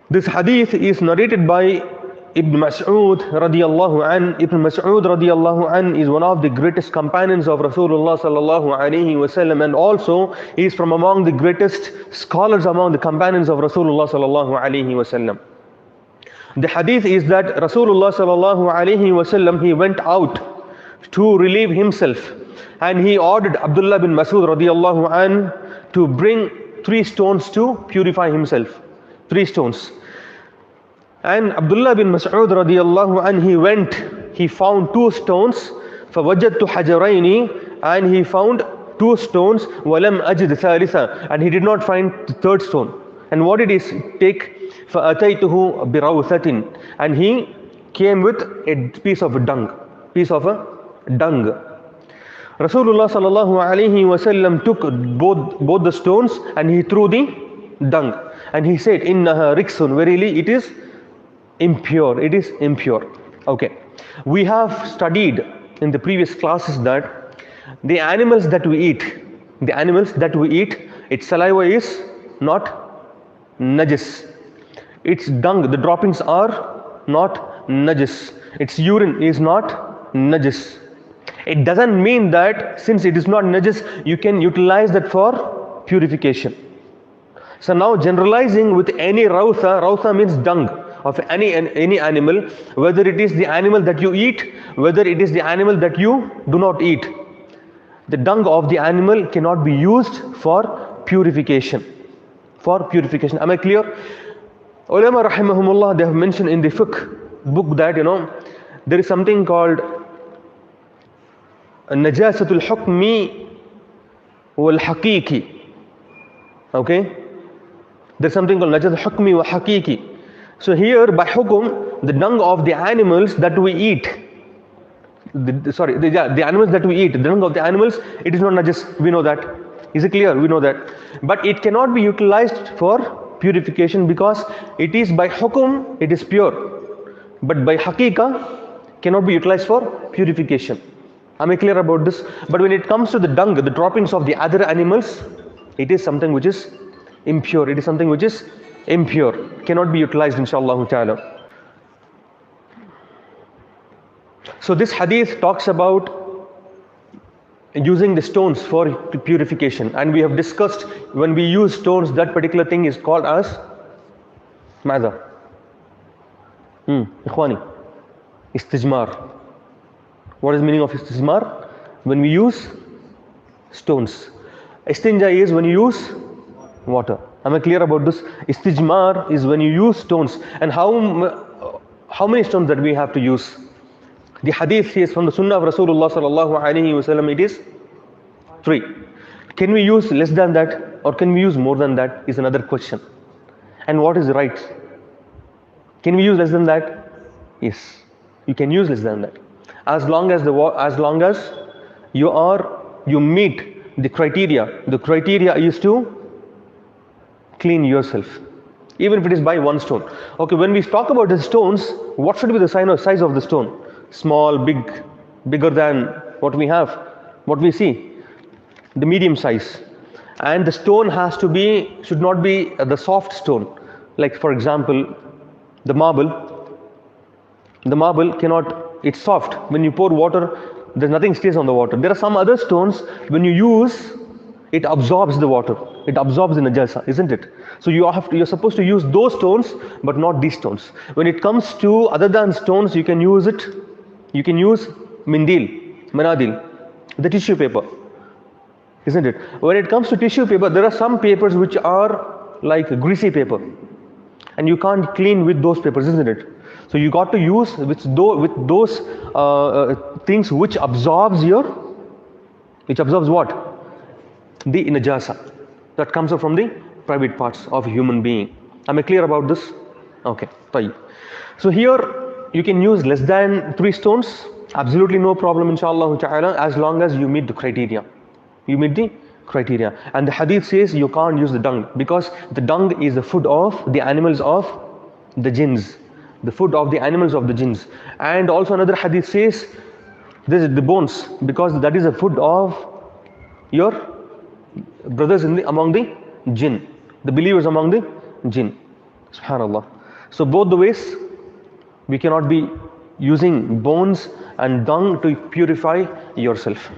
This hadith is narrated by Ibn Mas'ud radiyallahu an. Ibn Mas'ud radiyallahu an is one of the greatest companions of Rasulullah sallallahu alaihi wasallam, and also he is from among the greatest scholars among the companions of Rasulullah sallallahu alaihi wasallam. The hadith is that Rasulullah sallallahu alaihi wasallam, he went out to relieve himself, and he ordered Abdullah bin Mas'ud radiyallahu an to bring 3 stones to purify himself. 3 stones. And Abdullah bin Mas'ud radiyallahu an, he went, he found 2 stones. فَوَجَدْتُ حَجَرَيْنِ, and he found 2 stones. وَلَمْ أَجِدْ ثَالِثًا, and he did not find the 3rd stone. And what did he take? فَأَتَيْتُهُ بِرَوْثَةٍ, and he came with a piece of dung. Rasulullah sallallahu alaihi wasallam took both the stones and he threw the dung. And he said, "Innaha riksun, verily it is impure. It is impure." Okay. We have studied in the previous classes that the animals that we eat, its saliva is not najis. Its dung, the droppings are not najis. Its urine is not najis. It doesn't mean that since it is not najis, you can utilize that for purification. So now generalizing with any rawtha means dung of any animal, whether it is the animal that you eat, whether it is the animal that you do not eat. The dung of the animal cannot be used for purification. Am I clear? Ulama rahimahumullah, they have mentioned in the fiqh book that there is something called najasatul hukmi wal haqiqi. Okay? There's something called najasatul hukmi wal haqiqi. So here by hukum, the dung of the animals that we eat, the animals that we eat, the dung of the animals, it is not najis. We know that. Is it clear? We know that. But it cannot be utilized for purification because it is by hukum, it is pure. But by haqiqah, cannot be utilized for purification. Am I clear about this? But when it comes to the dung, the droppings of the other animals, it is something which is impure. It is something which is impure. Cannot be utilized, inshallah ta'ala. So this hadith talks about using the stones for purification. And we have discussed when we use stones, that particular thing is called as ماذا؟ إخواني, istijmar. What is the meaning of istijmar? When we use stones. Istinja is when you use water. Am I clear about this? Istijmar is when you use stones. And how many stones that we have to use? The hadith is from the sunnah of Rasulullah sallallahu alaihi wasallam. It is 3. Can we use less than that or can we use more than that is another question. And what is right? Can we use less than that? Yes, you can use less than that. As long as you meet the criteria. The criteria is to clean yourself, even if it is by 1 stone. Okay, when we talk about the stones, what should be the size of the stone? Small, big, bigger than what we have, what we see, the medium size. And the stone should not be the soft stone. Like for example, the marble cannot, it's soft. When you pour water, there's nothing stays on the water. There are some other stones, when you use, it absorbs the water. It absorbs the najasa, isn't it? So you're supposed to use those stones, but not these stones. When it comes to other than stones, you can use manadil, the tissue paper, isn't it? When it comes to tissue paper, there are some papers which are like greasy paper, and you can't clean with those papers, isn't it? So you got to use with those things which absorbs what? The najasa that comes up from the private parts of a human being. Am I clear about this? Okay, fine. So here you can use less than 3 stones, absolutely no problem, inshallah ta'ala, as long as you meet the criteria. You meet the criteria. And the hadith says you can't use the dung because the dung is the food of the animals of the jinns. The food of the animals of the jinns. And also another hadith says this is the bones, because that is the food of your brothers among the jinn, the believers among the jinn. Subhanallah. So both the ways, we cannot be using bones and dung to purify yourself.